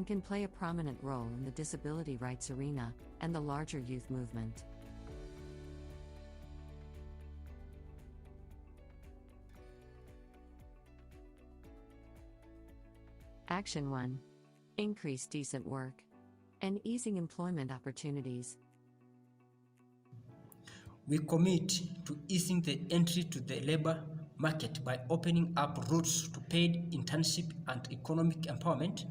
and can play a prominent role in the disability rights arena and the larger youth movement. Action 1. Increase decent work and easing employment opportunities. We commit to easing the entry to the labor market by opening up routes to paid internship and economic empowerment,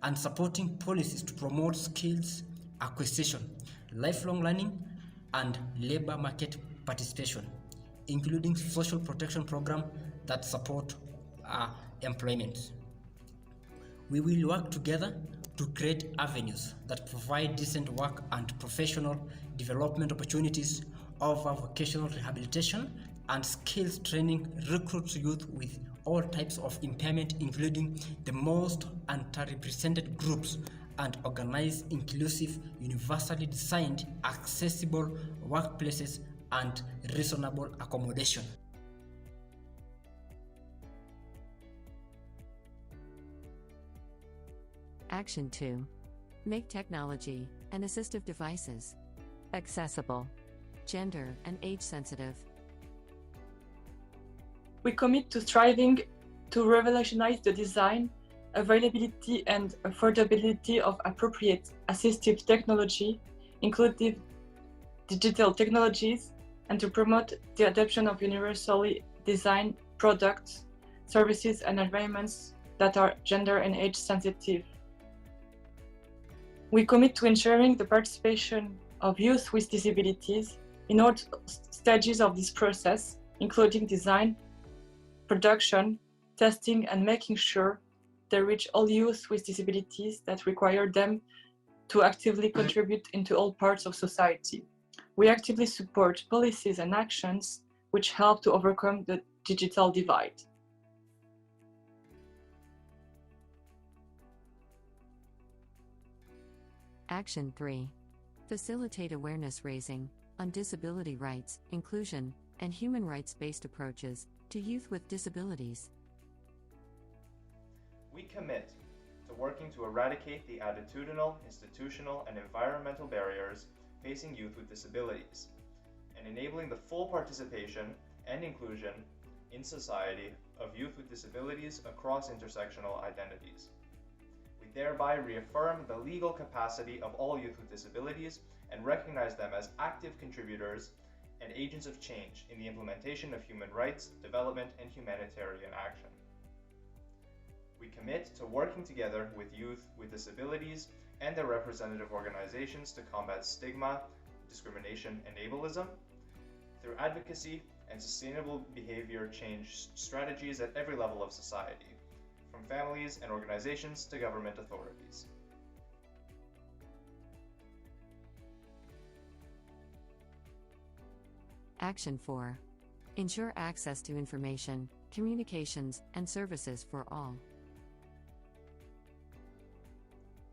and supporting policies to promote skills acquisition, lifelong learning, and labor market participation, including social protection programs that support employment. We will work together to create avenues that provide decent work and professional development opportunities, offer vocational rehabilitation and skills training, recruit youth with all types of impairment, including the most underrepresented groups, and organize inclusive, universally designed, accessible workplaces and reasonable accommodation. Action 2. Make technology and assistive devices accessible, gender and age sensitive. We commit to striving to revolutionize the design, availability and affordability of appropriate assistive technology, including digital technologies, and to promote the adoption of universally designed products, services and environments that are gender and age sensitive. We commit to ensuring the participation of youth with disabilities in all stages of this process, including design, production, testing, and making sure they reach all youth with disabilities that require them to actively contribute into all parts of society. We actively support policies and actions which help to overcome the digital divide. Action 3. Facilitate awareness raising on disability rights, inclusion, and human rights-based approaches to youth with disabilities. We commit to working to eradicate the attitudinal, institutional, and environmental barriers facing youth with disabilities, and enabling the full participation and inclusion in society of youth with disabilities across intersectional identities. We thereby reaffirm the legal capacity of all youth with disabilities and recognize them as active contributors and agents of change in the implementation of human rights, development, and humanitarian action. We commit to working together with youth with disabilities and their representative organizations to combat stigma, discrimination, and ableism through advocacy and sustainable behavior change strategies at every level of society, from families and organizations to government authorities. Action 4. Ensure access to information, communications, and services for all.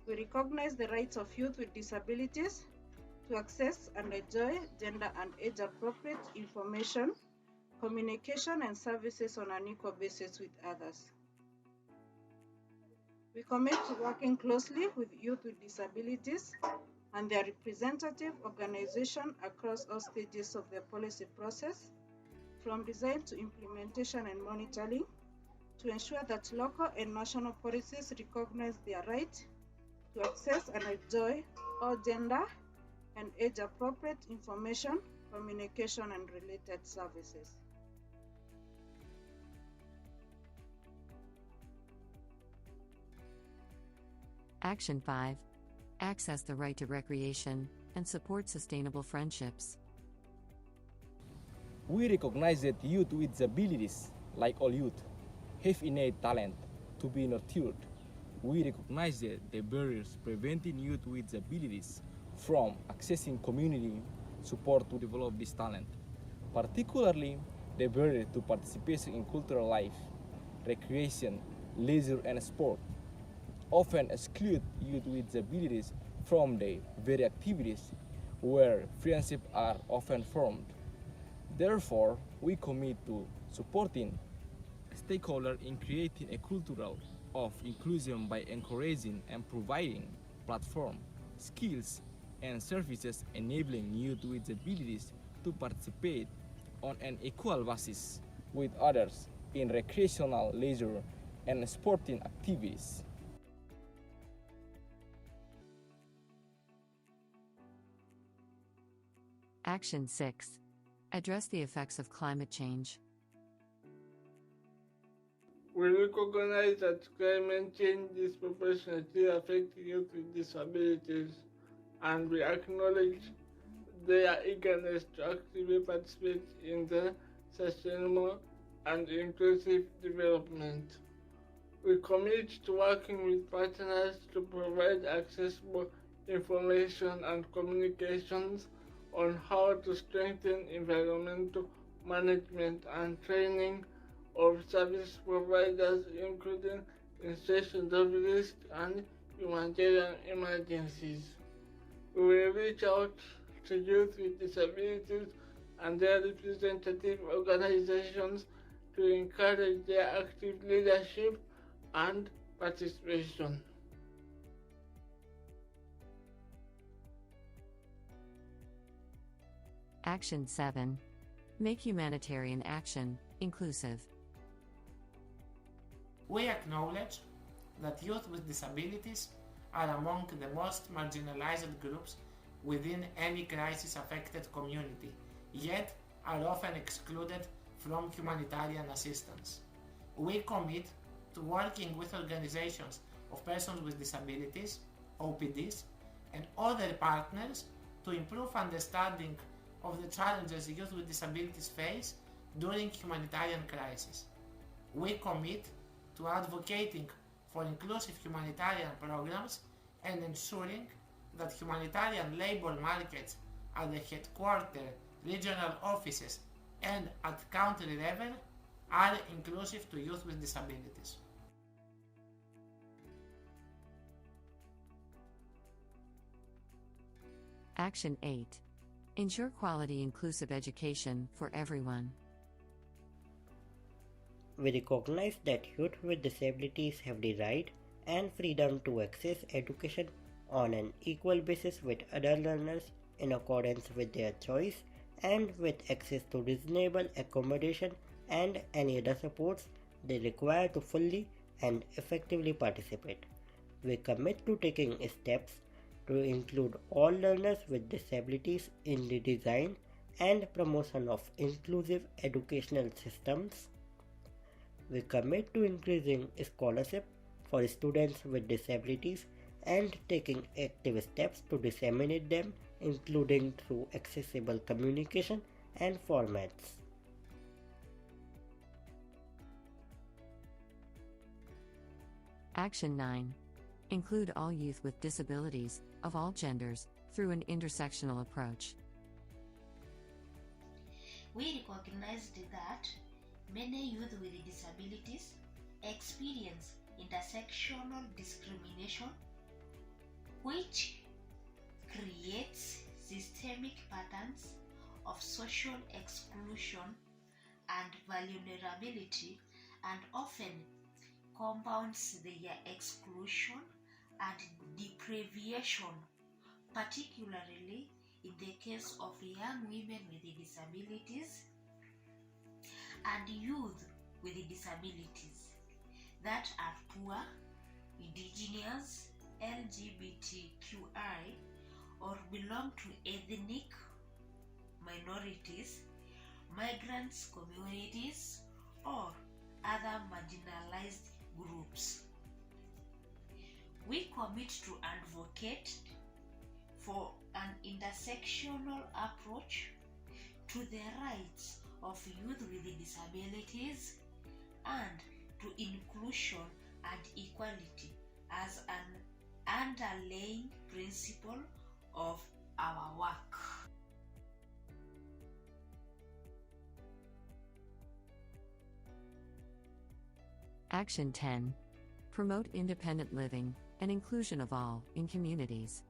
We recognize the rights of youth with disabilities to access and enjoy gender and age-appropriate information, communication, and services on an equal basis with others. We commit to working closely with youth with disabilities and their representative organization across all stages of the policy process, from design to implementation and monitoring, to ensure that local and national policies recognize their right to access and enjoy all gender and age-appropriate information, communication, and related services. Action 5. Access the right to recreation and support sustainable friendships. We recognize that youth with disabilities, like all youth, have innate talent to be nurtured. We recognize that the barriers preventing youth with disabilities from accessing community support to develop this talent, particularly the barrier to participation in cultural life, recreation, leisure, and sport, often exclude youth with disabilities from the very activities where friendships are often formed. Therefore, we commit to supporting stakeholders in creating a cultural of inclusion by encouraging and providing platform, skills, and services enabling youth with disabilities to participate on an equal basis with others in recreational, leisure, and sporting activities. Action 6. Address the effects of climate change. We recognize that climate change disproportionately affects youth with disabilities, and we acknowledge their eagerness to actively participate in the sustainable and inclusive development. We commit to working with partners to provide accessible information and communications on how to strengthen environmental management and training of service providers, including in situations of risk and humanitarian emergencies. We will reach out to youth with disabilities and their representative organizations to encourage their active leadership and participation. Action 7. Make humanitarian action inclusive. We acknowledge that youth with disabilities are among the most marginalized groups within any crisis-affected community, yet are often excluded from humanitarian assistance. We commit to working with organizations of persons with disabilities, OPDs, and other partners to improve understanding of the challenges youth with disabilities face during humanitarian crises. We commit to advocating for inclusive humanitarian programs and ensuring that humanitarian labor markets at the headquarters, regional offices, and at country level are inclusive to youth with disabilities. Action 8. Ensure quality inclusive education for everyone. We recognize that youth with disabilities have the right and freedom to access education on an equal basis with other learners in accordance with their choice and with access to reasonable accommodation and any other supports they require to fully and effectively participate. We commit to taking steps to include all learners with disabilities in the design and promotion of inclusive educational systems. We commit to increasing scholarship for students with disabilities and taking active steps to disseminate them, including through accessible communication and formats. Action 9. Include all youth with disabilities, of all genders, through an intersectional approach. We recognized that many youth with disabilities experience intersectional discrimination, which creates systemic patterns of social exclusion and vulnerability, and often compounds their exclusion and deprivation, particularly in the case of young women with disabilities and youth with disabilities that are poor, indigenous, LGBTQI, or belong to ethnic minorities, migrants communities, or other marginalized groups. We commit to advocate for an intersectional approach to the rights of youth with disabilities and to inclusion and equality as an underlying principle of our work. Action 10. Promote independent living and inclusion of all in communities.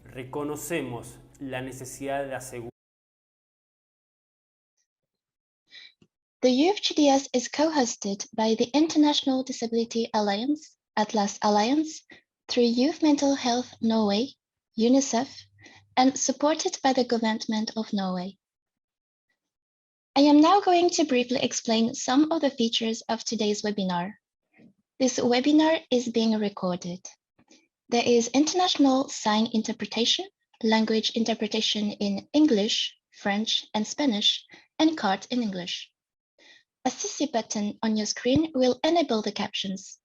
Reconocemos la necesidad de asegurar The Youth GDS is co-hosted by the International Disability Alliance, Atlas Alliance, through Youth Mental Health Norway, UNICEF, and supported by the Government of Norway. I am now going to briefly explain some of the features of today's webinar. This webinar is being recorded. There is international sign interpretation, language interpretation in English, French, and Spanish, and card in English. A CC button on your screen will enable the captions.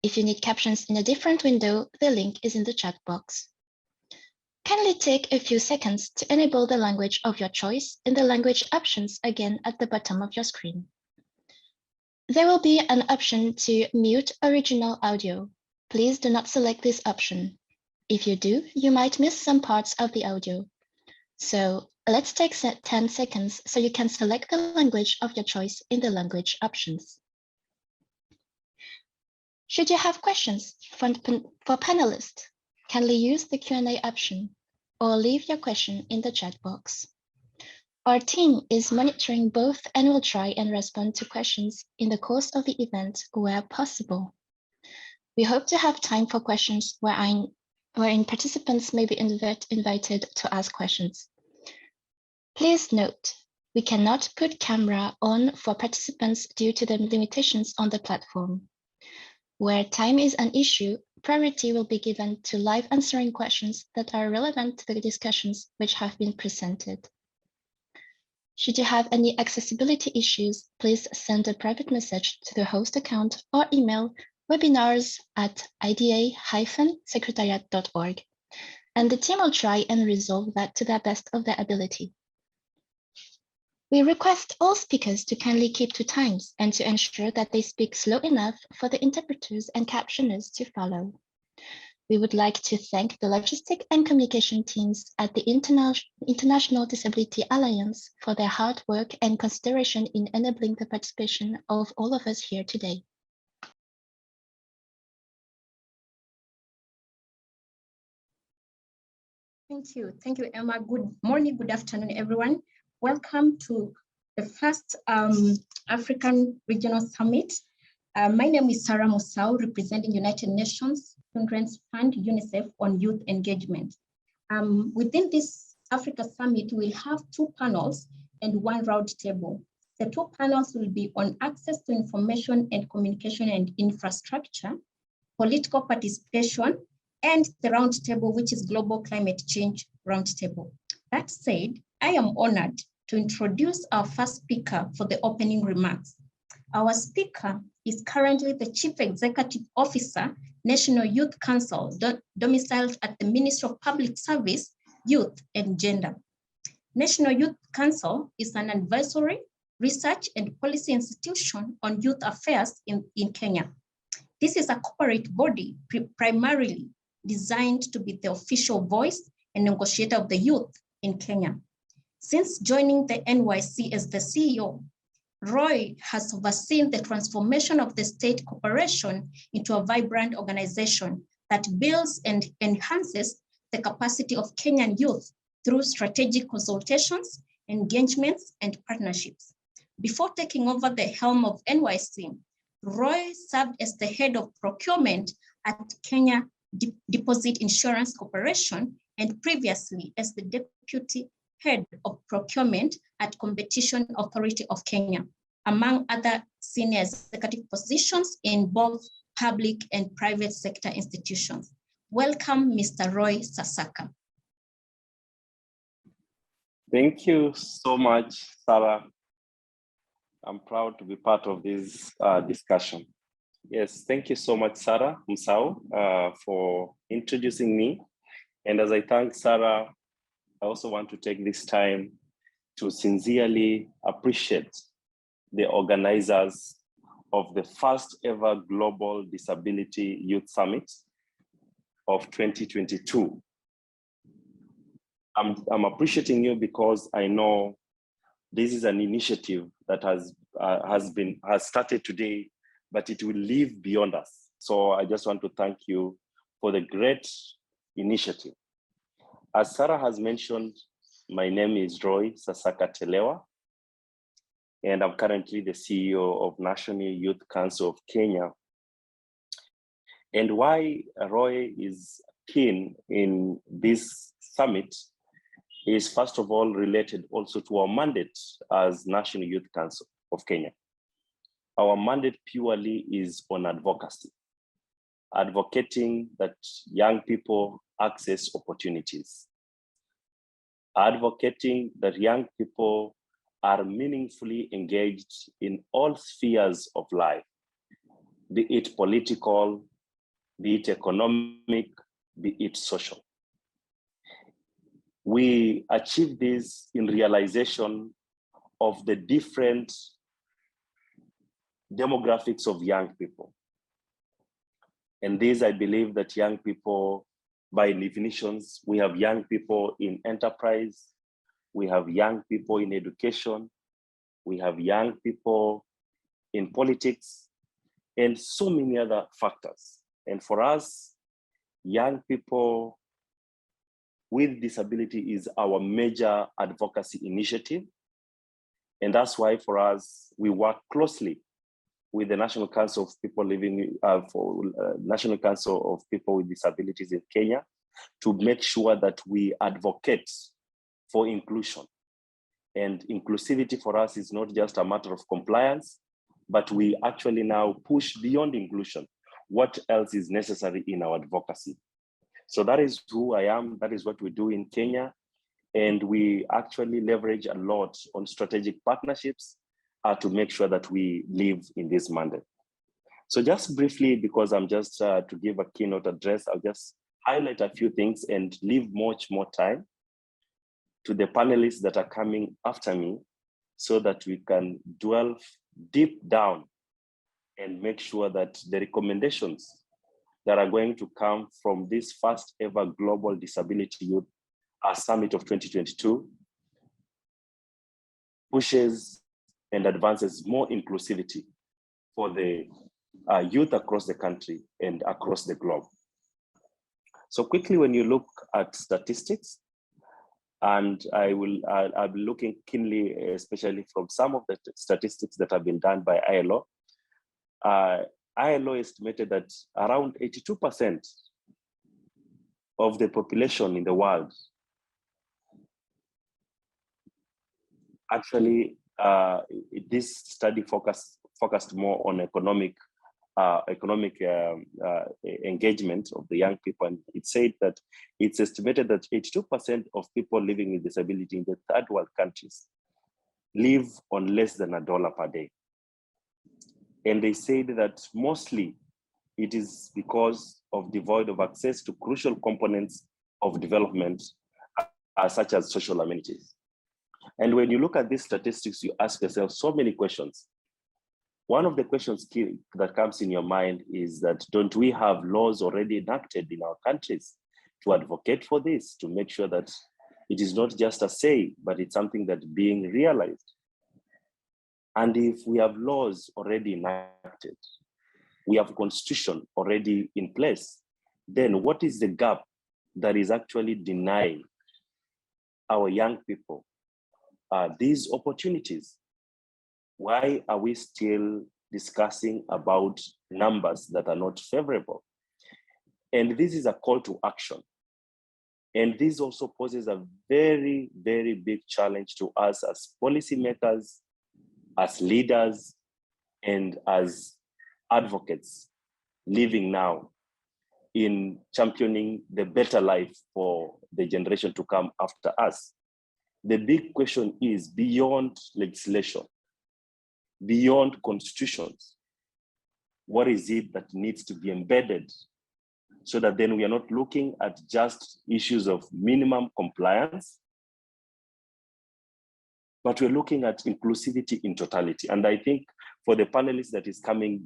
If you need captions in a different window, the link is in the chat box. Kindly take a few seconds to enable the language of your choice in the language options again at the bottom of your screen. There will be an option to mute original audio. Please do not select this option. If you do, you might miss some parts of the audio. So let's take 10 seconds so you can select the language of your choice in the language options. Should you have questions for panelists, kindly use the Q&A option or leave your question in the chat box. Our team is monitoring both and will try and respond to questions in the course of the event where possible. We hope to have time for questions wherein participants may be invited to ask questions. Please note, we cannot put camera on for participants due to the limitations on the platform. Where time is an issue, priority will be given to live answering questions that are relevant to the discussions which have been presented. Should you have any accessibility issues, please send a private message to the host account or email webinars@ida-secretariat.org, and the team will try and resolve that to the best of their ability. We request all speakers to kindly keep to times and to ensure that they speak slow enough for the interpreters and captioners to follow. We would like to thank the logistic and communication teams at the International Disability Alliance for their hard work and consideration in enabling the participation of all of us here today. Thank you, Emma. Good morning, good afternoon, everyone. Welcome to the first African Regional Summit. My name is Sarah Musau, representing United Nations Children's Fund, UNICEF, on youth engagement. Within this Africa Summit, we'll have 2 panels and 1 roundtable. The 2 panels will be on access to information and communication and infrastructure, political participation, and the roundtable, which is Global Climate Change Roundtable. That said, I am honored to introduce our first speaker for the opening remarks. Our speaker is currently the Chief Executive Officer, National Youth Council, domiciled at the Ministry of Public Service, Youth and Gender. National Youth Council is an advisory, research and policy institution on youth affairs in Kenya. This is a corporate body primarily designed to be the official voice and negotiator of the youth in Kenya. Since joining the NYC as the CEO, Roy has overseen the transformation of the state corporation into a vibrant organization that builds and enhances the capacity of Kenyan youth through strategic consultations, engagements, and partnerships. Before taking over the helm of NYC, Roy served as the head of procurement at Kenya Deposit Insurance Corporation and previously as the deputy head of procurement at Competition Authority of Kenya, among other senior executive positions in both public and private sector institutions. Welcome, Mr. Roy Sasaka. Thank you so much, Sarah. I'm proud to be part of this discussion. Yes, thank you so much, Sarah Musau, for introducing me. And as I thank Sarah, I also want to take this time to sincerely appreciate the organizers of the first ever Global Disability Youth Summit of 2022. I'm appreciating you because I know this is an initiative that has started today, but it will live beyond us. So I just want to thank you for the great initiative. As Sarah has mentioned, my name is Roy Sasaka Telewa. and I'm currently the CEO of National Youth Council of Kenya. And why Roy is keen in this summit is, first of all, related also to our mandate as National Youth Council of Kenya. Our mandate purely is on advocacy, advocating that young people access opportunities, advocating that young people are meaningfully engaged in all spheres of life, be it political, be it economic, be it social. We achieve this in realization of the different demographics of young people. And this, I believe that young people, by definitions, we have young people in enterprise, we have young people in education, we have young people in politics, and so many other factors. And for us, young people with disability is our major advocacy initiative. And that's why for us, we work closely with the National Council of People Living, National Council of People with Disabilities in Kenya, to make sure that we advocate for inclusion. And inclusivity for us is not just a matter of compliance, but we actually now push beyond inclusion. What else is necessary in our advocacy? So that is who I am, that is what we do in Kenya. And we actually leverage a lot on strategic partnerships to make sure that we live in this mandate. So just briefly, because I'm just to give a keynote address, I'll just highlight a few things and leave much more time to the panelists that are coming after me so that we can delve deep down and make sure that the recommendations that are going to come from this first ever Global Disability Youth Summit of 2022 pushes and advances more inclusivity for the youth across the country and across the globe. So quickly, when you look at statistics, and I'll be looking keenly, especially from some of the statistics that have been done by ILO. ILO estimated that around 82% of the population in the world actually, this study focused more on economic engagement of the young people. And it said that it's estimated that 82% of people living with disability in the third world countries live on less than $1 per day. And they said that mostly it is because of devoid of access to crucial components of development, such as social amenities. And when you look at these statistics, you ask yourself so many questions. One of the questions that comes in your mind is that, don't we have laws already enacted in our countries to advocate for this, to make sure that it is not just a say, but it's something that's being realized? And if we have laws already enacted, we have a constitution already in place, then what is the gap that is actually denying our young people these opportunities? Why are we still discussing about numbers that are not favorable? And this is a call to action. And this also poses a very, very big challenge to us as policymakers, as leaders, and as advocates living now in championing the better life for the generation to come after us. The big question is, beyond legislation, beyond constitutions, what is it that needs to be embedded so that then we are not looking at just issues of minimum compliance, but we're looking at inclusivity in totality. And I think for the panelists that is coming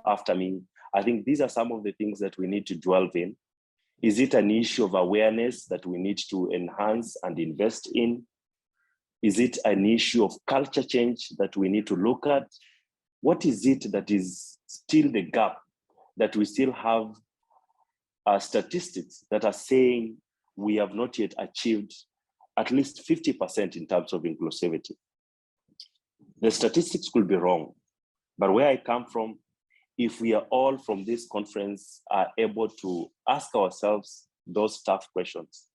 after me, I think these are some of the things that we need to delve in. Is it an issue of awareness that we need to enhance and invest in? Is it an issue of culture change that we need to look at? What is it that is still the gap that we still have statistics that are saying we have not yet achieved at least 50% in terms of inclusivity? The statistics could be wrong, but where I come from, if we are all from this conference are able to ask ourselves those tough questions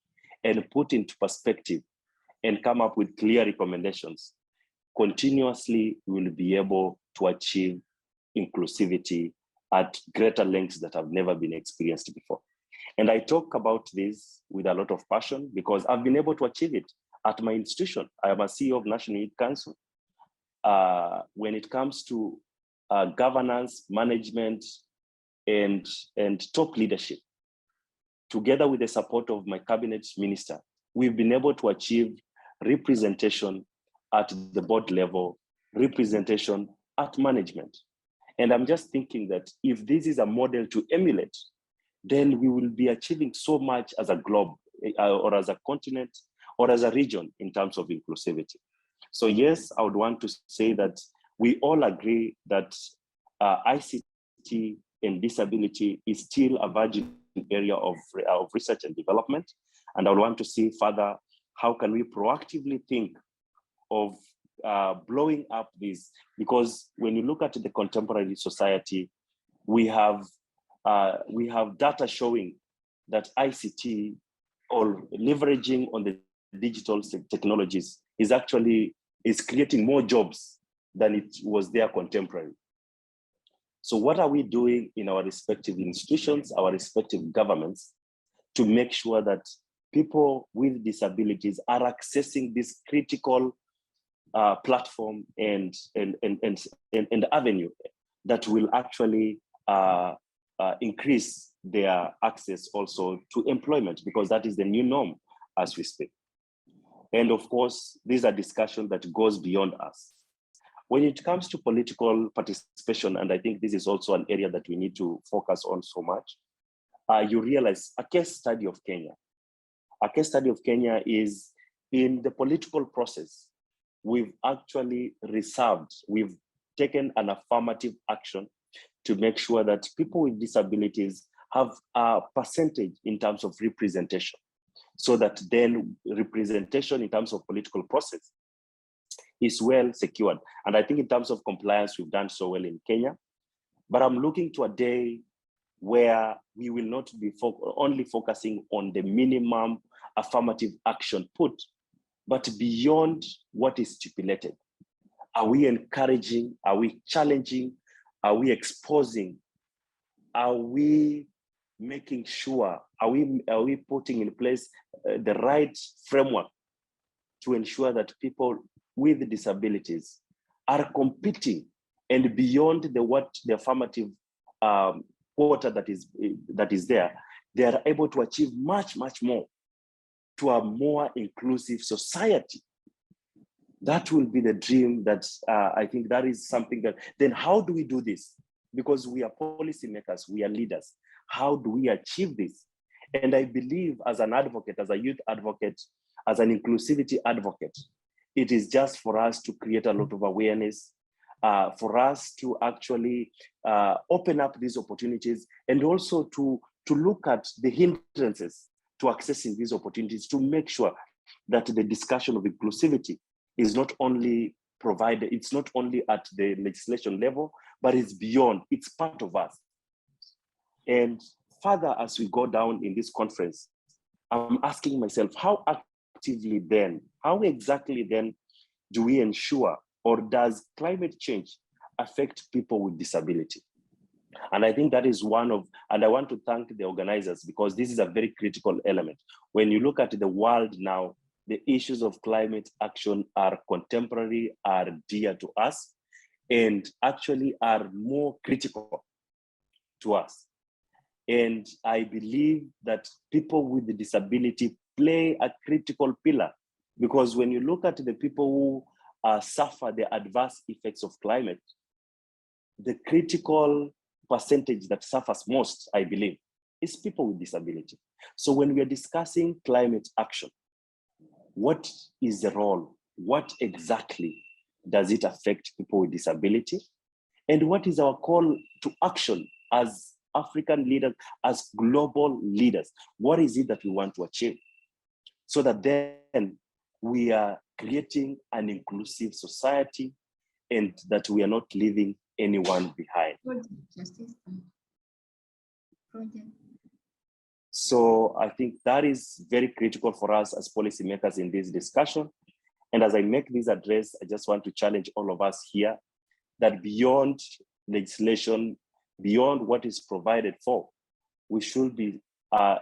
and put into perspective and come up with clear recommendations, continuously we will be able to achieve inclusivity at greater lengths that have never been experienced before. And I talk about this with a lot of passion because I've been able to achieve it at my institution. I am a CEO of National Youth Council. When it comes to governance, management, and top leadership, together with the support of my cabinet minister, we've been able to achieve representation at the board level, representation at management. And I'm just thinking that if this is a model to emulate, then we will be achieving so much as a globe or as a continent or as a region in terms of inclusivity. So yes, I would want to say that we all agree that ICT and disability is still a virgin area of research and development. And I would want to see further, how can we proactively think of blowing up this? Because when you look at the contemporary society, we have data showing that ICT or leveraging on the digital technologies is creating more jobs than it was there contemporary. So what are we doing in our respective institutions, our respective governments, to make sure that people with disabilities are accessing this critical platform and avenue that will actually increase their access also to employment, because that is the new norm as we speak. And of course, these are discussions that goes beyond us. When it comes to political participation, and I think this is also an area that we need to focus on so much, you realize a case study of Kenya. A case study of Kenya is in the political process, we've actually we've taken an affirmative action to make sure that people with disabilities have a percentage in terms of representation, so that then representation in terms of political process is well secured. And I think in terms of compliance, we've done so well in Kenya. But I'm looking to a day where we will not be only focusing on the minimum affirmative action put, but beyond what is stipulated. Are we encouraging? Are we challenging? Are we exposing? Are we making sure? Are we putting in place the right framework to ensure that people with disabilities are competing and beyond the affirmative quota that is there, they are able to achieve much more to a more inclusive society? That will be the dream that I think that is something that, then how do we do this? Because we are policymakers, we are leaders. How do we achieve this? And I believe as an advocate, as a youth advocate, as an inclusivity advocate, it is just for us to create a lot of awareness, for us to actually open up these opportunities, and also to look at the hindrances to accessing these opportunities, to make sure that the discussion of inclusivity is not only provided, it's not only at the legislation level, but it's beyond, it's part of us. And further, as we go down in this conference, I'm asking myself, how exactly then do we ensure, or does climate change affect people with disability? And I think that is and I want to thank the organizers, because this is a very critical element. When you look at the world now, the issues of climate action are contemporary, are dear to us, and actually are more critical to us. And I believe that people with the disability play a critical pillar, because when you look at the people who suffer the adverse effects of climate, the critical percentage that suffers most, I believe, is people with disability. So when we are discussing climate action, what is the role? What exactly does it affect people with disability? And what is our call to action as African leaders, as global leaders? What is it that we want to achieve? So that then we are creating an inclusive society and that we are not leaving anyone behind. So I think that is very critical for us as policymakers in this discussion. And as I make this address, I just want to challenge all of us here that beyond legislation, beyond what is provided for, we should be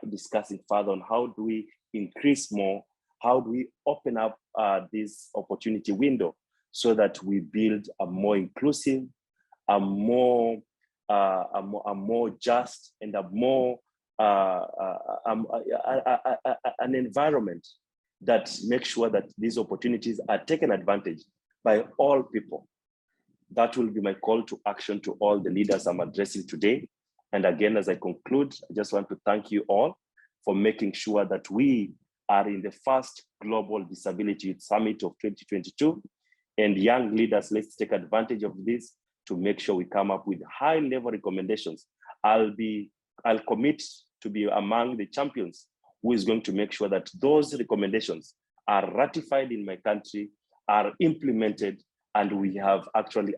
discussing further on how do we increase more, how do we open up this opportunity window so that we build a more inclusive, a more just, and an environment that makes sure that these opportunities are taken advantage by all people. That will be my call to action to all the leaders I'm addressing today. And again, as I conclude, I just want to thank you all for making sure that we are in the first Global Disability Youth Summit of 2022. And young leaders, let's take advantage of this to make sure we come up with high-level recommendations. I'll commit to be among the champions who is going to make sure that those recommendations are ratified in my country, are implemented, and we have actually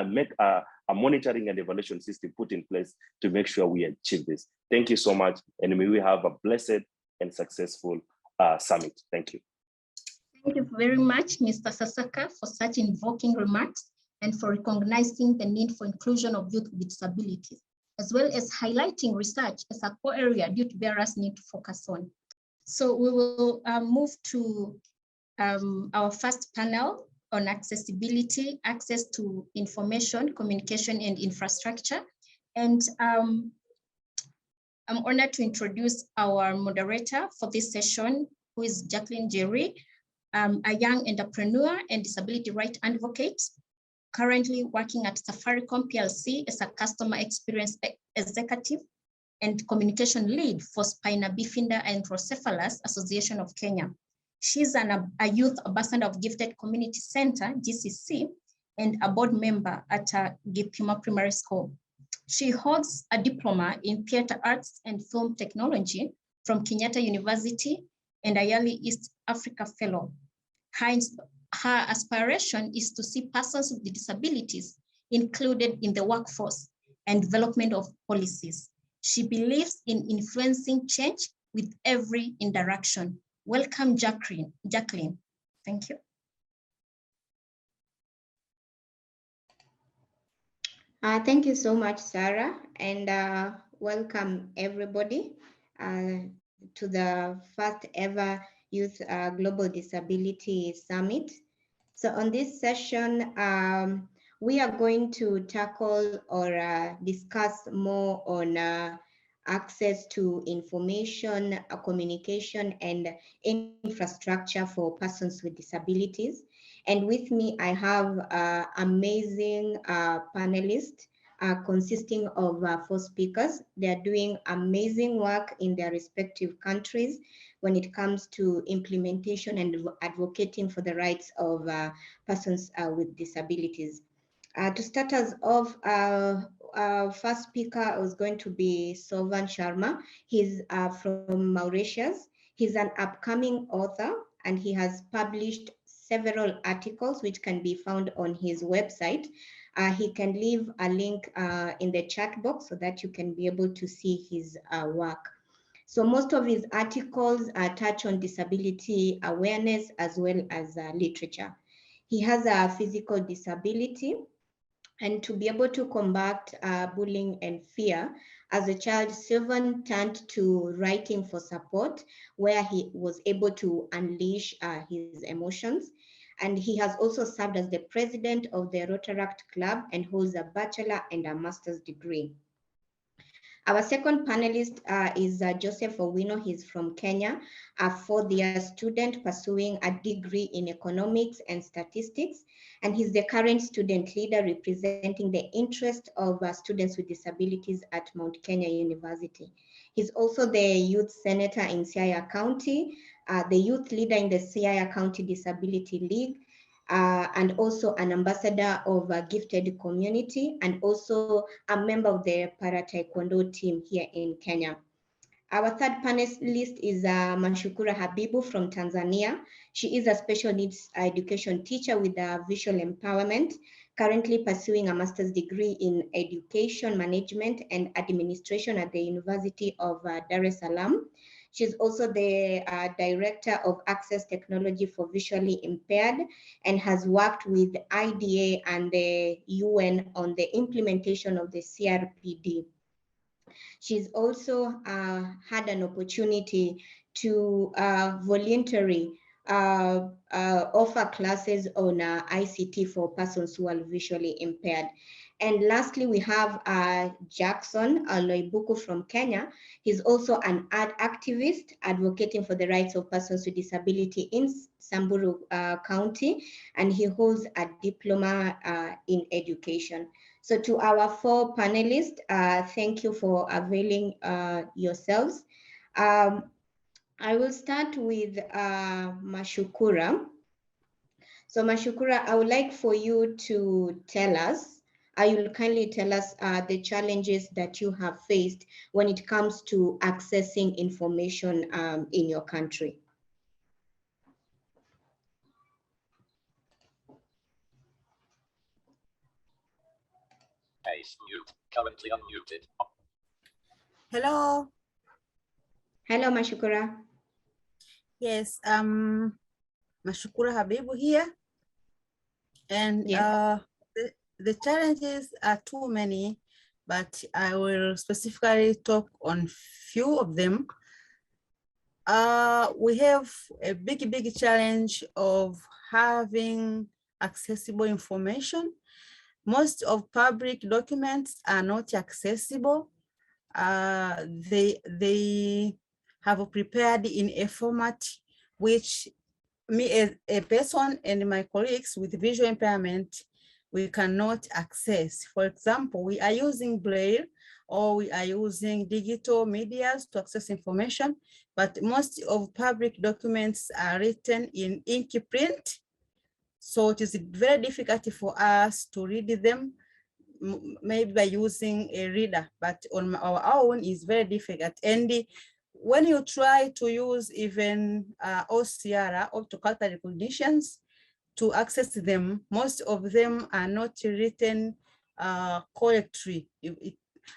make a monitoring and evaluation system put in place to make sure we achieve this. Thank you so much, and may we have a blessed and successful summit. Thank you. Thank you very much, Mr. Sasaka, for such invoking remarks and for recognizing the need for inclusion of youth with disabilities, as well as highlighting research as a core area youth bearers need to focus on. So we will move to our first panel on accessibility, access to information, communication, and infrastructure. And I'm honored to introduce our moderator for this session, who is Jacqueline Jerry, a young entrepreneur and disability rights advocate, currently working at Safaricom PLC as a customer experience executive and communication lead for Spina Bifida and Hydrocephalus Association of Kenya. She's a youth ambassador of Gifted Community Center, GCC, and a board member at Gipima Primary School. She holds a diploma in theater arts and film technology from Kenyatta University and a yearly East Africa Fellow. Her aspiration is to see persons with disabilities included in the workforce and development of policies. She believes in influencing change with every interaction. Welcome, Jacqueline. Thank you. Thank you so much, Sarah, and welcome everybody to the first ever Youth Global Disability Summit. So on this session, we are going to tackle or discuss more on access to information, communication, and infrastructure for persons with disabilities. And with me, I have amazing panelists consisting of 4 speakers. They are doing amazing work in their respective countries when it comes to implementation and advocating for the rights of persons with disabilities. To start us off, first speaker was going to be Sovan Sharma. He's from Mauritius. He's an upcoming author and he has published several articles which can be found on his website. He can leave a link in the chat box so that you can be able to see his work. So most of his articles touch on disability awareness as well as literature. He has a physical disability, and to be able to combat bullying and fear, as a child, Sylvan turned to writing for support, where he was able to unleash his emotions. And he has also served as the president of the Rotaract Club and holds a bachelor and a master's degree. Our second panelist is Joseph Owino. He's from Kenya, a 4th-year student pursuing a degree in economics and statistics. And he's the current student leader representing the interest of students with disabilities at Mount Kenya University. He's also the youth senator in Siaya County, the youth leader in the Siaya County Disability League, and also an ambassador of a gifted community, and also a member of the para taekwondo team here in Kenya. Our third panelist is Mashukura Habibu from Tanzania. She is a special needs education teacher with visual empowerment, currently pursuing a master's degree in education management and administration at the University of Dar es Salaam. She's also the director of access technology for visually impaired and has worked with IDA and the UN on the implementation of the CRPD. She's also had an opportunity to voluntarily offer classes on ICT for persons who are visually impaired. And lastly, we have Jackson Loibuku from Kenya. He's also an art activist advocating for the rights of persons with disability in Samburu County, and he holds a diploma in education. So to our 4 panelists, thank you for availing yourselves. I will start with Mashukura. So Mashukura, I would like for you to tell us, you will kindly tell us the challenges that you have faced when it comes to accessing information in your country. Currently unmuted. Hello. Hello, Mashukura. Yes, Mashukura Habibu here. And yes. The challenges are too many, but I will specifically talk on few of them. We have a big challenge of having accessible information. Most of public documents are not accessible. They have prepared in a format which me as a person and my colleagues with visual impairment, we cannot access. For example, we are using Braille or we are using digital medias to access information, but most of public documents are written in ink print. So it is very difficult for us to read them, maybe by using a reader, but on our own is very difficult. And when you try to use even OCR, optical character recognitions, to access them, most of them are not written correctly.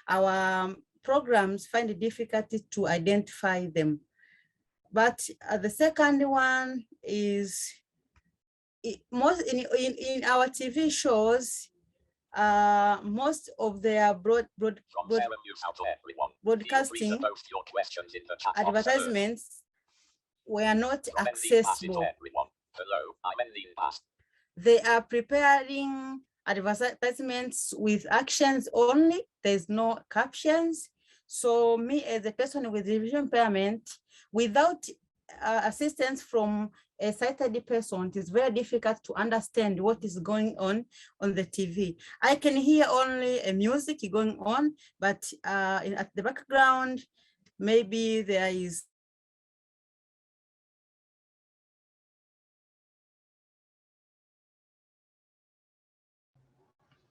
Our programs find it difficult to identify them. But the second one is most in our TV shows, most of their broadcasting advertisements were not accessible. They are preparing advertisements with actions only. There's no captions. So me as a person with vision impairment, without assistance from a sighted person, it is very difficult to understand what is going on the TV. I can hear only a music going on, but at the background, maybe there is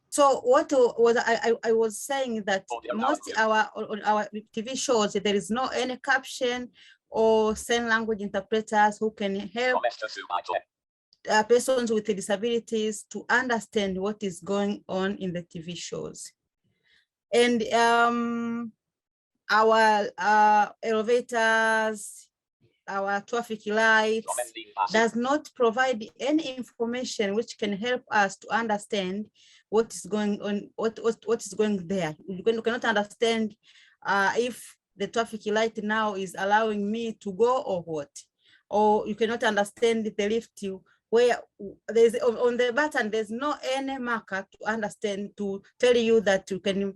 So what was I was saying that most our TV shows, there is no any caption or sign language interpreters who can help persons with disabilities to understand what is going on in the TV shows. And our elevators, our traffic lights does not provide any information which can help us to understand what is going on, what is going there. You cannot understand if the traffic light now is allowing me to go or what. Or you cannot understand the lift where there's on the button, there's no any marker to understand, to tell you that you can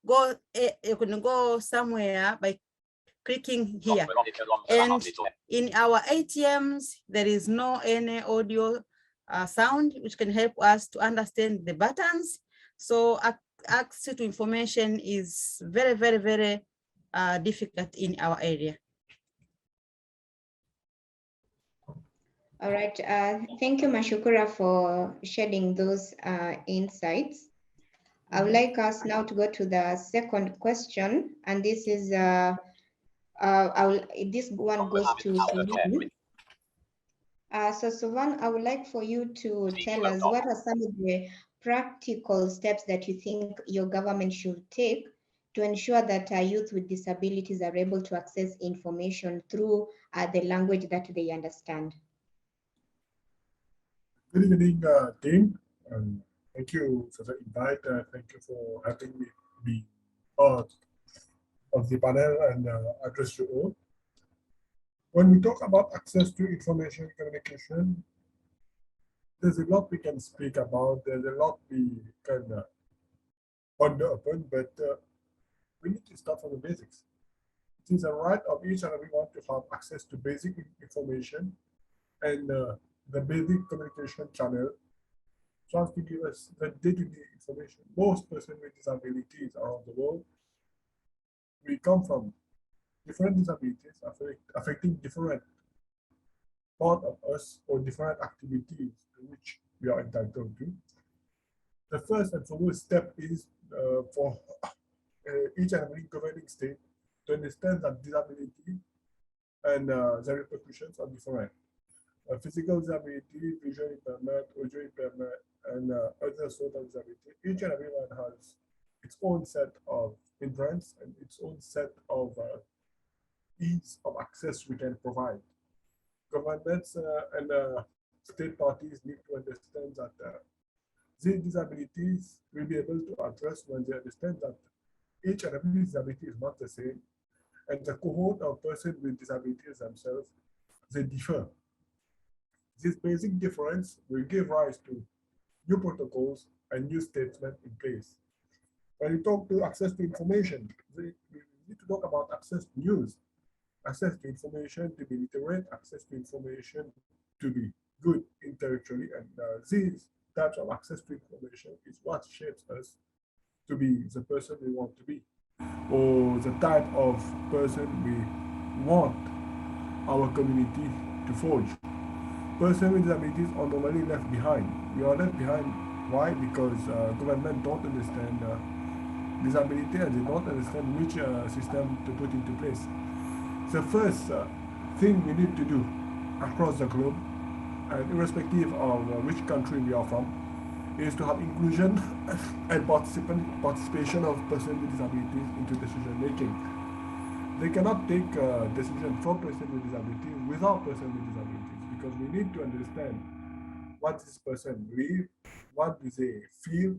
go somewhere by clicking here. And in our ATMs, there is no any audio sound which can help us to understand the buttons. So access to information is very difficult in our area. All right, thank you, Mashukura, for shedding those insights. I would like us now to go to the second question, and this is this one goes to Suvan. So Suvan, I would like for you to tell us what are some of the practical steps that you think your government should take to ensure that youth with disabilities are able to access information through the language that they understand. Good evening, team. Thank you for the invite. Thank you for having me be part of the panel and address you all. When we talk about access to information communication, there's a lot we can speak about. There's a lot we can ponder upon, but we need to start from the basics. It is a right of each and everyone to have access to basic information and the basic communication channel so as to give us the day-to-day information. Most persons with disabilities around the world, we come from different disabilities affecting different part of us or different activities to which we are entitled to. The first and foremost step is for each and every governing state to understand that disability and the repercussions are different. Physical disability, visual impairment, audio impairment, and other sort of disability. Each and everyone has its own set of hindrances and its own set of ease of access we can provide. Governments and state parties need to understand that these disabilities will be able to address when they understand that each and every disability is not the same, and the cohort of persons with disabilities themselves, they differ. This basic difference will give rise to new protocols and new statements in place. When we talk to access to information, we need to talk about access to news, access to information to be literate, access to information to be good intellectually, and these types of access to information is what shapes us to be the person we want to be, or the type of person we want our community to forge. Persons with disabilities are normally left behind. We are left behind. Why? Because government don't understand disability and they don't understand which system to put into place. The first thing we need to do across the globe, and irrespective of which country we are from, is to have inclusion and participation of persons with disabilities into decision making. They cannot take decision for persons with disabilities without persons with disabilities, because we need to understand what this person live, what do they feel,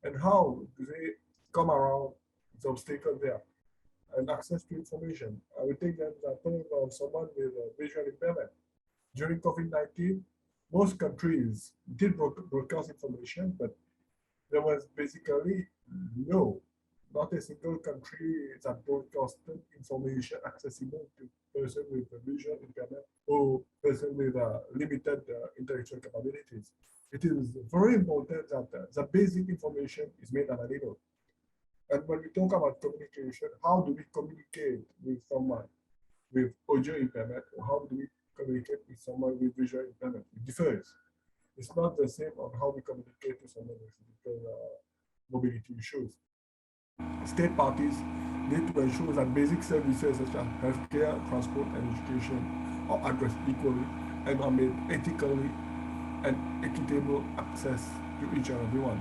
and how do they come around the obstacle there. And access to information. I will take the example of someone with a visual impairment. During COVID-19, most countries did broadcast information, but there was basically not a single country that broadcasted information accessible to person with a visual impairment or person with limited intellectual capabilities. It is very important that the basic information is made available. And when we talk about communication, how do we communicate with someone with audio impairment, or how do we communicate with someone with visual impairment? It differs. It's not the same on how we communicate with someone with physical mobility issues. State parties need to ensure that basic services such as healthcare, transport, and education are addressed equally and are made ethically and equitable access to each and everyone.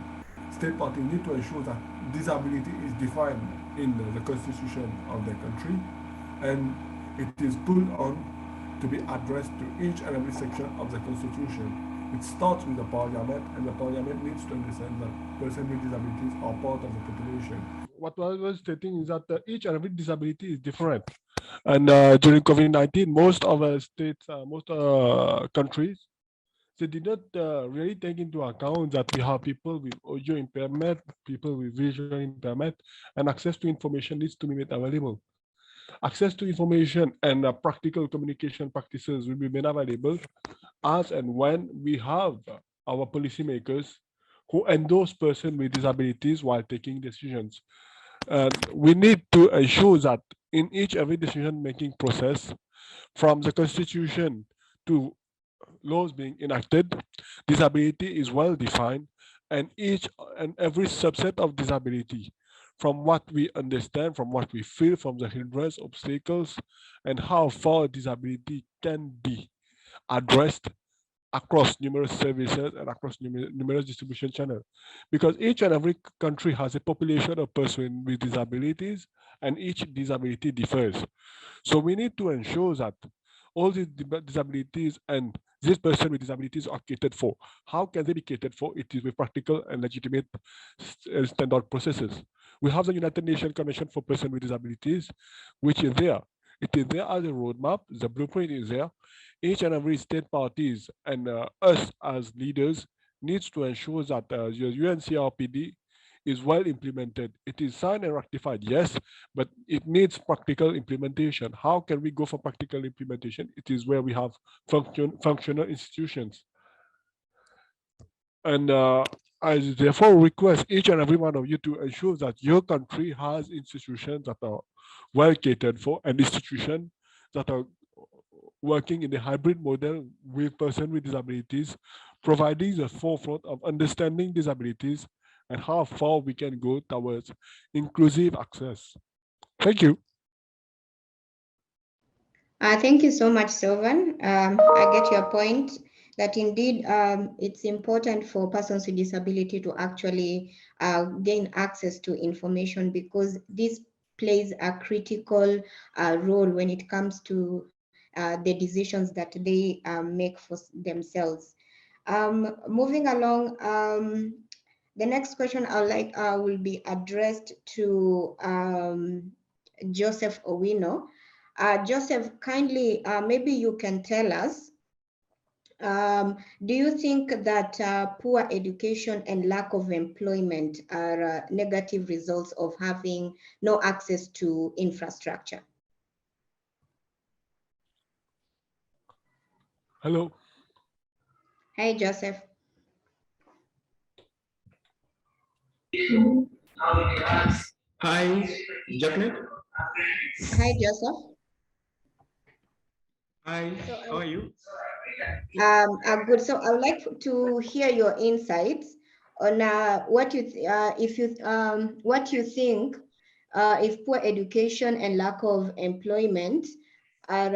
State parties need to ensure that disability is defined in the constitution of the country, and it is put on to be addressed to each and every section of the constitution. It starts with the parliament, and the parliament needs to understand that persons with disabilities are part of the population. What I was stating is that each and every disability is different. And during COVID-19, most of the states, most countries, they did not really take into account that we have people with audio impairment, people with visual impairment, and access to information needs to be made available. Access to information and practical communication practices will be made available as and when we have our policymakers who endorse persons with disabilities while taking decisions. We need to ensure that in each every decision-making process, from the constitution to laws being enacted, disability is well defined and each and every subset of disability, from what we understand, from what we feel, from the hindrance, obstacles, and how far disability can be addressed across numerous services and across numerous distribution channels. Because each and every country has a population of persons with disabilities, and each disability differs. So we need to ensure that all these disabilities and this person with disabilities are catered for. How can they be catered for? It is with practical and legitimate standard processes. We have the United Nations Convention for Persons with Disabilities, which is there. It is there as a roadmap. The blueprint is there. Each and every state parties and us as leaders needs to ensure that the UNCRPD is well implemented. It is signed and ratified, yes, but it needs practical implementation. How can we go for practical implementation? It is where we have functional institutions. And I therefore request each and every one of you to ensure that your country has institutions that are well catered for and institutions that are working in the hybrid model with persons with disabilities, providing the forefront of understanding disabilities and how far we can go towards inclusive access. Thank you. Thank you so much, Sylvan. I get your point that indeed it's important for persons with disability to actually gain access to information, because this plays a critical role when it comes to the decisions that they make for themselves. Moving along, the next question will be addressed to Joseph Owino. Joseph, kindly, maybe you can tell us, do you think that poor education and lack of employment are negative results of having no access to infrastructure? Hello. Hi, Joseph. Hi, Jacqueline. Hi, Joseph. Hi, how are you? Good. So I would like to hear your insights on what you think if poor education and lack of employment are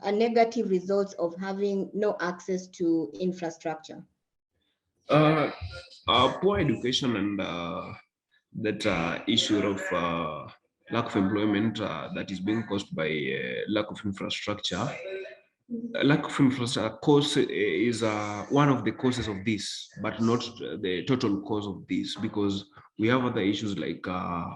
a negative results of having no access to infrastructure. Poor education and that issue of lack of employment that is being caused by lack of infrastructure. Lack of infrastructure cause is one of the causes of this, but not the total cause of this, because we have other issues like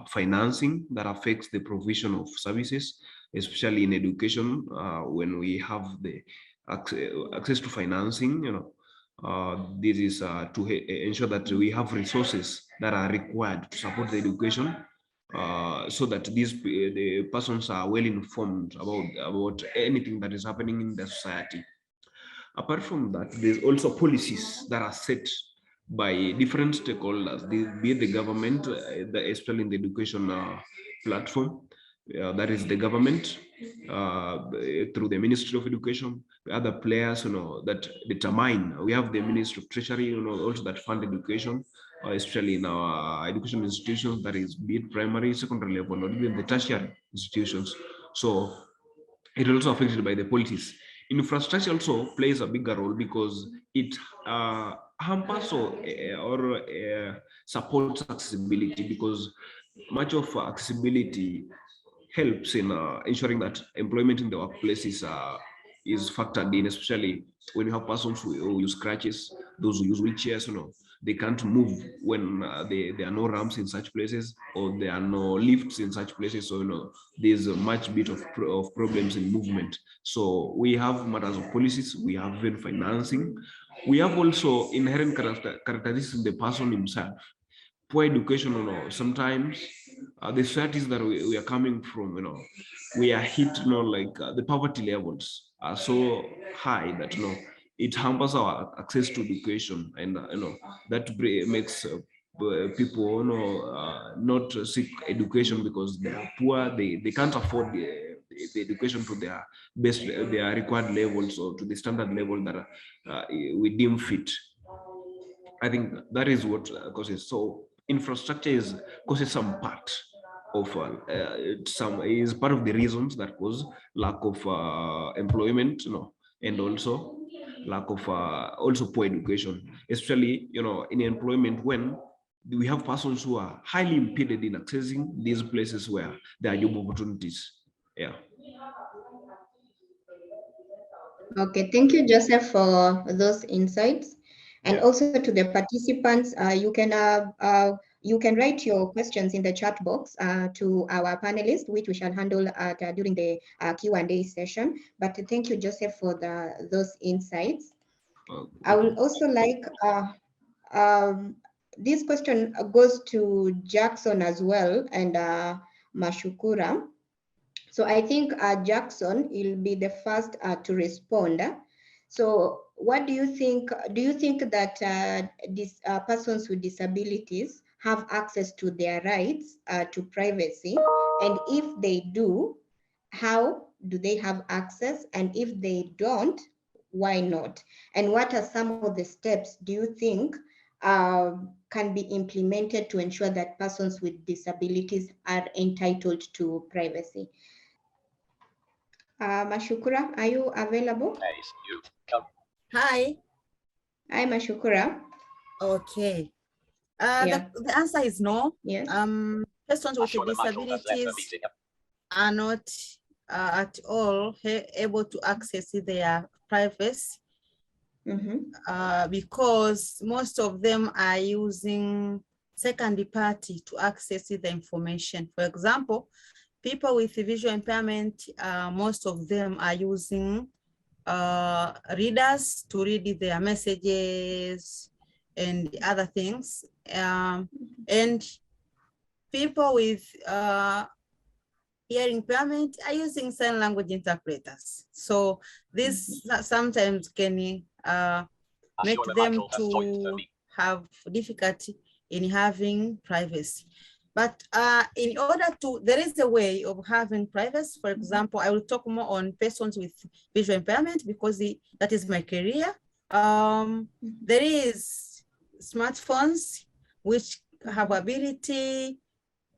financing that affects the provision of services, especially in education. When we have the access to financing, this is to ensure that we have resources that are required to support the education, so that the persons are well informed about anything that is happening in the society. Apart from that, there's also policies that are set by different stakeholders, be it the government, especially in the education platform. That is the government through the Ministry of Education, other players, that determine. We have the Ministry of Treasury, also that fund education, especially in our education institutions, that is, be it primary, secondary level, or even the tertiary institutions. So it also affected by the policies. Infrastructure also plays a bigger role because it hampers or supports accessibility, because much of accessibility helps in ensuring that employment in the workplace is factored in, especially when you have persons who use crutches, those who use wheelchairs, they can't move when there are no ramps in such places, or there are no lifts in such places. So, there's a much bit of problems in movement. So we have matters of policies, we have even financing. We have also inherent characteristics in the person himself. Poor education, sometimes the societies that we are coming from, we are hit, like the poverty levels are so high that, it hampers our access to education, and that makes people, not seek education because they are poor. They can't afford the education to their best, their required levels, or to the standard level that we deem fit. I think that is what causes. So infrastructure causes some part of some is part of the reasons that cause lack of employment, and also lack of also poor education, especially in employment when we have persons who are highly impeded in accessing these places where there are job opportunities. Yeah. Okay, thank you, Joseph, for those insights. And Yeah. also to the participants, you can write your questions in the chat box to our panelists, which we shall handle during the Q&A session. But thank you, Joseph, for those insights. I would also like, this question goes to Jackson as well and Mashukura. So I think Jackson will be the first to respond. So what do you think? Do you think that these persons with disabilities have access to their rights to privacy? And if they do, how do they have access? And if they don't, why not? And what are some of the steps do you think can be implemented to ensure that persons with disabilities are entitled to privacy? Mashukura, are you available? Hi. Hi, Mashukura. Okay. Yeah. The answer is no. Yes. Persons with disabilities are not at all able to access their privacy because most of them are using second party to access the information. For example, people with visual impairment, most of them are using readers to read their messages and other things. And people with hearing impairment are using sign language interpreters. So this sometimes can make them to have difficulty in having privacy. But in order to, there is a way of having privacy. For example, I will talk more on persons with visual impairment because that is my career. There is smartphones which have ability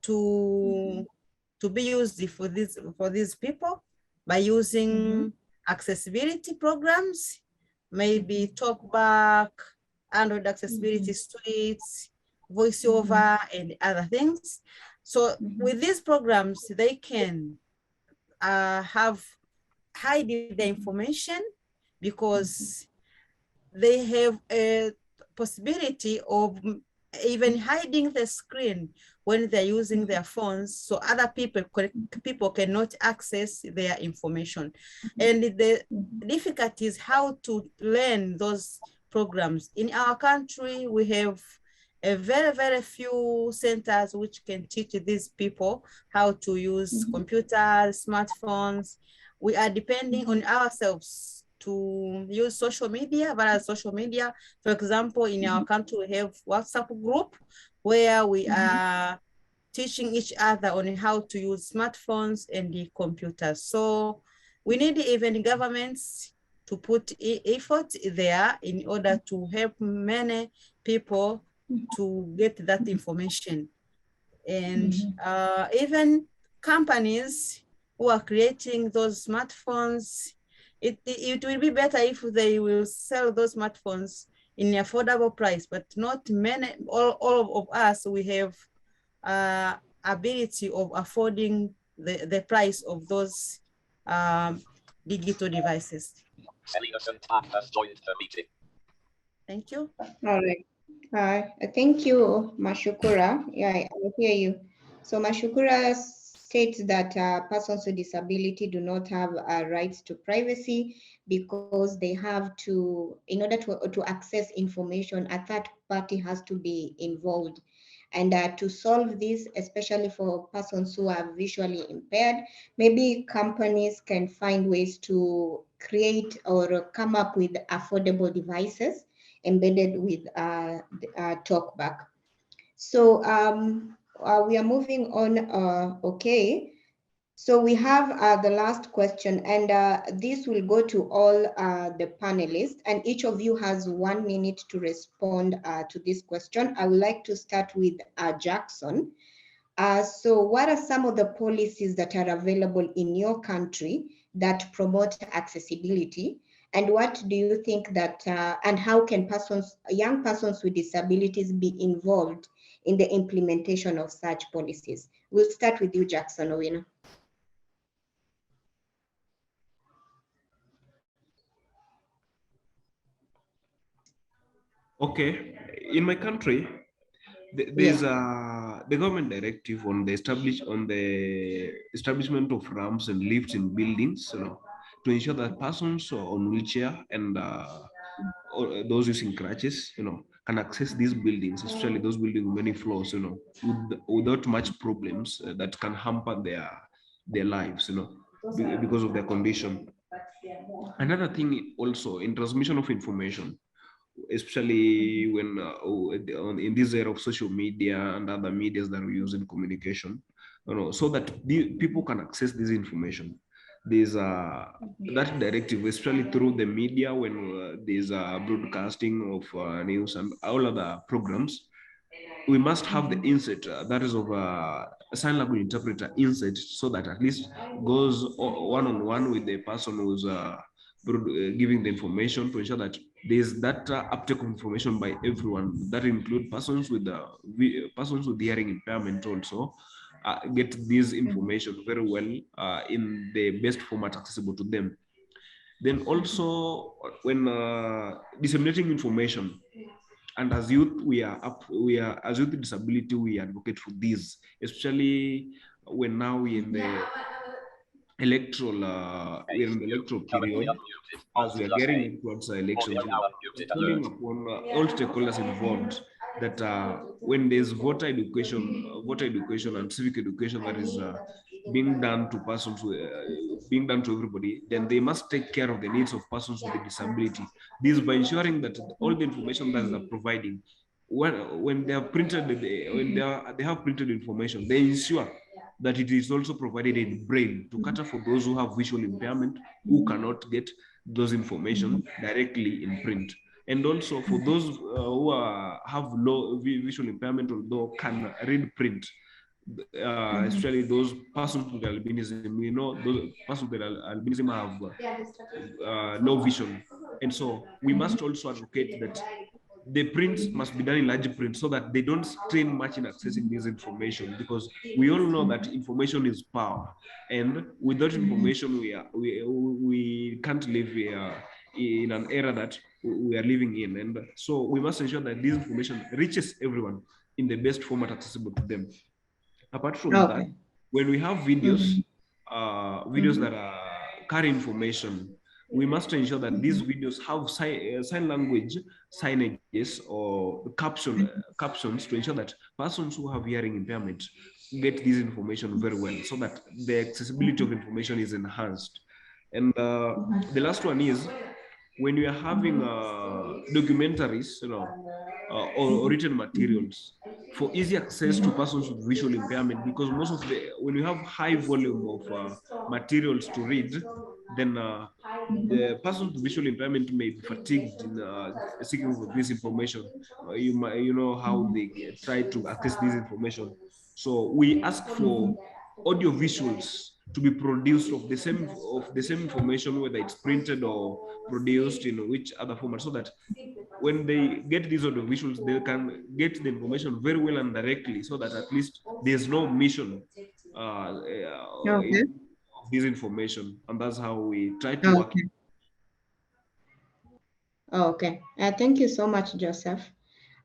to be used for these people by using accessibility programs, maybe TalkBack, Android accessibility suites, VoiceOver, and other things. So with these programs, they can hide the information because they have a possibility of even hiding the screen when they're using their phones, so other people cannot access their information. And the difficulty is how to learn those programs. In our country, we have a very, very few centers which can teach these people how to use computers, smartphones. We are depending on ourselves to use social media, various social media. For example, in our country, we have WhatsApp group where we are teaching each other on how to use smartphones and the computers. So we need even governments to put effort there in order to help many people to get that information. And even companies who are creating those smartphones, it will be better if they will sell those smartphones in an affordable price, but not many, all of us, we have ability of affording the price of those digital devices. Thank you. All right. Thank you, Mashukura. Yeah, I hear you. So Mashukura states that persons with disability do not have rights to privacy because they have to, in order to access information, a third party has to be involved. And to solve this, especially for persons who are visually impaired, maybe companies can find ways to create or come up with affordable devices embedded with TalkBack. So we are moving on. Okay. So we have the last question, and this will go to all the panelists, and each of you has 1 minute to respond to this question. I would like to start with Jackson. So what are some of the policies that are available in your country that promote accessibility? And what do you think that, and how can young persons with disabilities be involved in the implementation of such policies? We'll start with you, Jackson Owino. Okay, in my country, there's the government directive on the establishment of ramps and lifts in buildings, to ensure that persons on wheelchair and or those using crutches, can access these buildings, especially those buildings with many floors, without much problems that can hamper their lives, because of their condition. Another thing also in transmission of information, especially when in this era of social media and other medias that we use in communication, so that people can access this information. There's that directive, especially through the media, when there's broadcasting of news and all other programs. We must have the insert that is of a sign language interpreter insert, so that at least goes one-on-one with the person who's giving the information, to ensure that there's that uptake of information by everyone. That include persons with hearing impairment also get this information very well in the best format accessible to them. Then also when disseminating information, and as youth, as youth with disability, we advocate for this, especially when now we're in the electoral period, as we are getting towards the elections, calling upon all stakeholders involved that when there's voter education and civic education that is being done to persons, being done to everybody, then they must take care of the needs of persons with a disability. This by ensuring that all the information that they are providing, when they have printed, they have printed information, they ensure that it is also provided in braille to cater for those who have visual impairment, who cannot get those information directly in print. And also for those who have low visual impairment, although can read print, especially those persons with albinism. We know those persons with albinism have low vision. And so we must also advocate that the prints must be done in large print, so that they don't strain much in accessing this information, because we all know that information is power, and without information we can't live in an era that we are living in. And so we must ensure that this information reaches everyone in the best format accessible to them. Apart from that, when we have videos, videos that carry information, we must ensure that these videos have sign language signages or captions, to ensure that persons who have hearing impairment get this information very well, so that the accessibility of information is enhanced. And the last one is, when we are having documentaries, or written materials for easy access to persons with visual impairment, because most of when you have high volume of materials to read, then the person with visual impairment may be fatigued in seeking for this information. You know how they try to access this information. So we ask for audio visuals to be produced of the same information, whether it's printed or produced in which other format, so that when they get these audio visuals, they can get the information very well and directly, so that at least there's no omission of this information. And that's how we try to work. Okay, thank you so much, Joseph.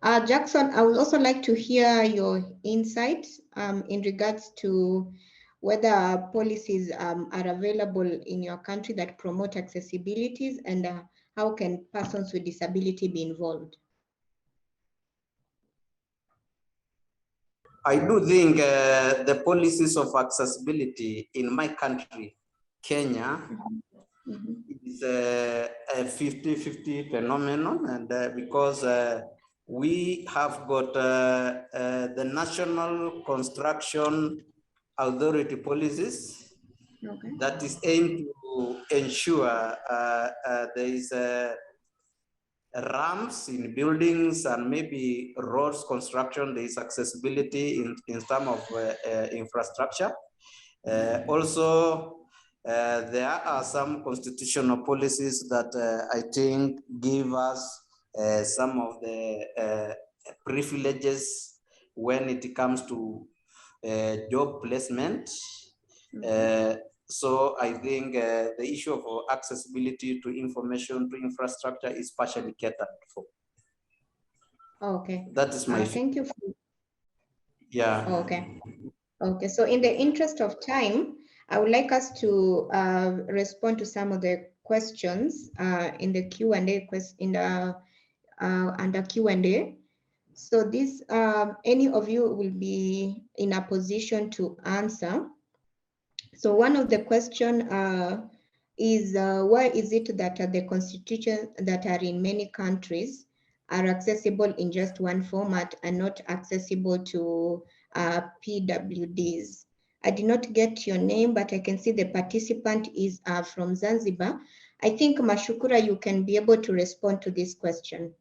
Jackson, I would also like to hear your insights in regards to whether policies are available in your country that promote accessibilities, and how can persons with disability be involved? I do think the policies of accessibility in my country, Kenya, is a 50-50 phenomenon, and because we have got the National Construction Authority policies, that is aimed to ensure there is ramps in buildings and maybe roads construction, there is accessibility in terms of infrastructure. Also, there are some constitutional policies that I think give us some of the privileges when it comes to job placement. So I think the issue of accessibility to information, to infrastructure is partially catered for. Okay. That is my thank you. yeah. Okay. Okay. So in the interest of time, I would like us to respond to some of the questions in the Q&A in the under Q&A. So this, any of you will be in a position to answer. So one of the question is why is it that the constitutions that are in many countries are accessible in just one format and not accessible to PWDs? I did not get your name, but I can see the participant is from Zanzibar. I think Mashukura, you can be able to respond to this question.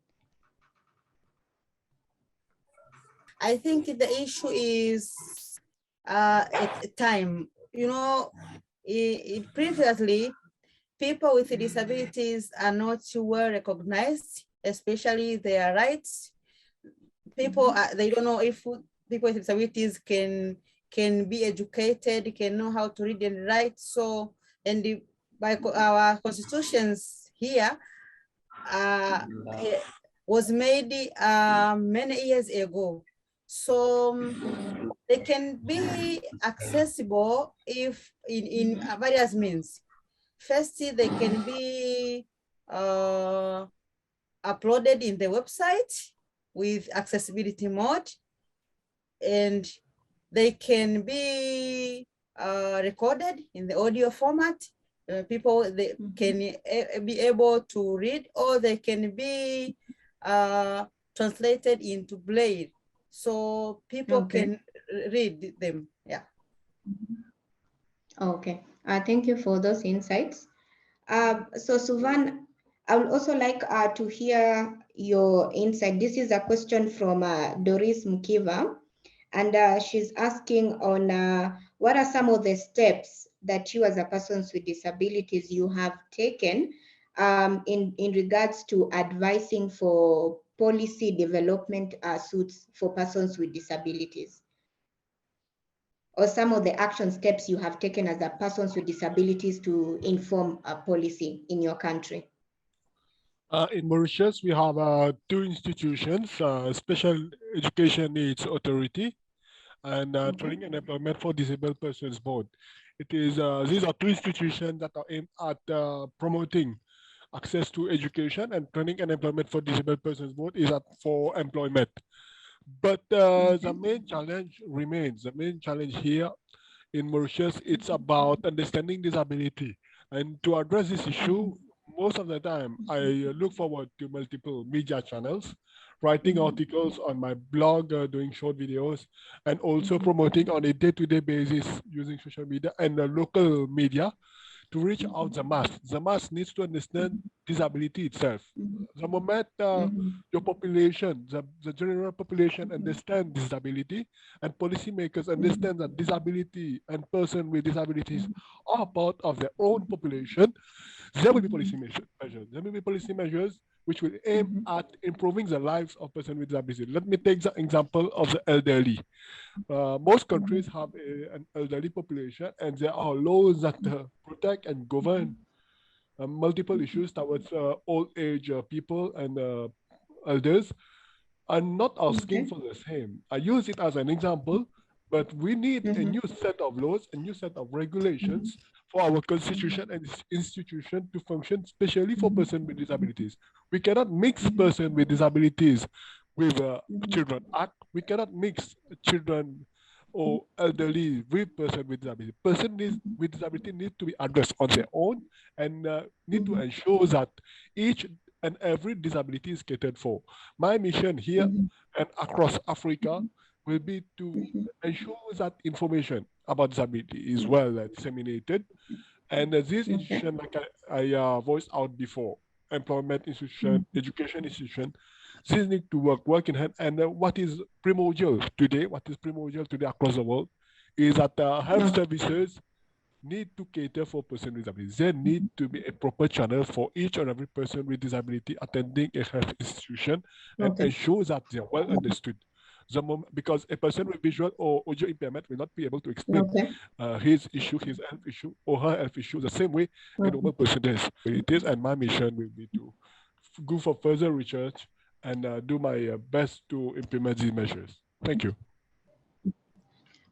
I think the issue is time. You know, previously, people with disabilities are not well recognized, especially their rights. People, they don't know if people with disabilities can be educated, can know how to read and write. So, and by our constitutions here, was made many years ago. So they can be accessible if in various means. First, they can be uploaded in the website with accessibility mode, and they can be recorded in the audio format. People they can be able to read, or they can be translated into Braille, so people can read them. Yeah. Okay. Thank you for those insights. So Suvan, I would also like to hear your insight. This is a question from Doris Mkiva, and she's asking on what are some of the steps that you as a person with disabilities you have taken in regards to advising for policy development suits for persons with disabilities, or some of the action steps you have taken as a person with disabilities to inform a policy in your country. In Mauritius, we have two institutions, Special Education Needs Authority and Training and Employment for Disabled Persons Board. It is, these are two institutions that are aimed at promoting access to education, and Training and Employment for Disabled Persons Board is for employment. But the main challenge remains, the main challenge here in Mauritius, it's about understanding disability. And to address this issue, most of the time, I look forward to multiple media channels, writing articles on my blog, doing short videos, and also promoting on a day-to-day basis using social media and local media to reach out the mass. The mass needs to understand disability itself. The moment your population, the general population understand disability, and policymakers understand that disability and person with disabilities are part of their own population, there will be policy measures. There will be policy measures which will aim at improving the lives of persons with disability. Let me take the example of the elderly. Most countries have an elderly population, and there are laws that protect and govern multiple issues towards old age people and elders. I'm not asking for the same. I use it as an example, but we need a new set of laws, a new set of regulations for our constitution and institution to function, especially for persons with disabilities. We cannot mix persons with disabilities with Children Act. We cannot mix children or elderly with persons with disability. Persons with disability need to be addressed on their own, and need to ensure that each and every disability is catered for. My mission here and across Africa will be to ensure that information about disability is well disseminated. And this institution, like I voiced out before, employment institution, education institution, these need to work in hand. And what is primordial today across the world is that health services need to cater for persons with disabilities. There need to be a proper channel for each and every person with disability attending a health institution and ensure that they are well understood. Because a person with visual or audio impairment will not be able to explain his issue, his health issue, or her health issue the same way a normal person does. It is, and my mission will be to go for further research and do my best to implement these measures. Thank you.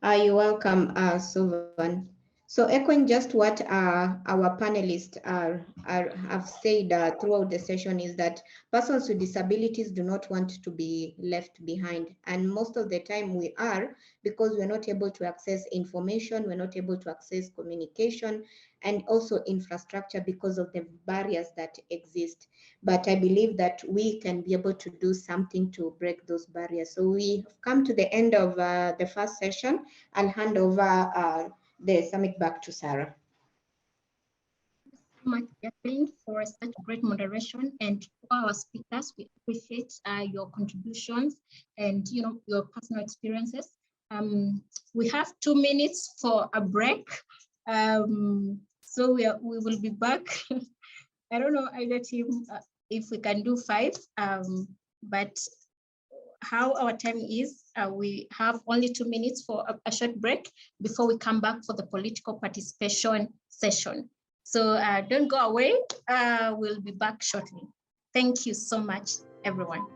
You're welcome, Suvan. So echoing just what our panelists have said throughout the session is that persons with disabilities do not want to be left behind. And most of the time we are, because we're not able to access information, we're not able to access communication, and also infrastructure because of the barriers that exist. But I believe that we can be able to do something to break those barriers. So we have come to the end of the first session. I'll hand over the summit back to Sarah. Thank you so much, Jacqueline, for such great moderation, and to our speakers, we appreciate your contributions and your personal experiences. We have 2 minutes for a break, so we will be back. I don't know either team if we can do 5, but how our time is, we have only 2 minutes for a short break before we come back for the political participation session. So don't go away. We'll be back shortly. Thank you so much, everyone.